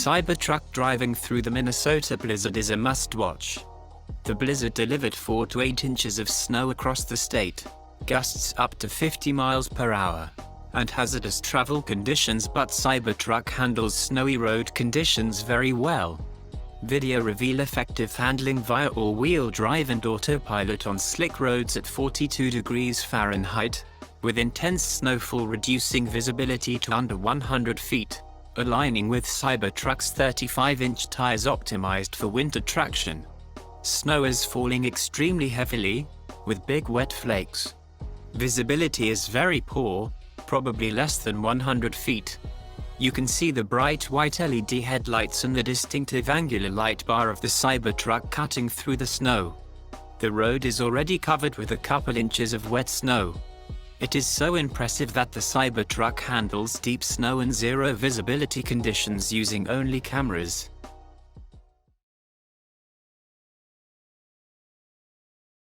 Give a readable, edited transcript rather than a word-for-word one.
Cybertruck driving through the Minnesota blizzard is a must-watch. The blizzard delivered 4 to 8 inches of snow across the state, gusts up to 50 miles per hour, and hazardous travel conditions, but Cybertruck handles snowy road conditions very well. Video reveal effective handling via all-wheel drive and autopilot on slick roads at 42 degrees Fahrenheit, with intense snowfall reducing visibility to under 100 feet. Aligning with Cybertruck's 35-inch tires optimized for winter traction. Snow is falling extremely heavily, with big wet flakes. Visibility is very poor, probably less than 100 feet. You can see the bright white LED headlights and the distinctive angular light bar of the Cybertruck cutting through the snow. The road is already covered with a couple inches of wet snow. It is so impressive that the Cybertruck handles deep snow and zero visibility conditions using only cameras.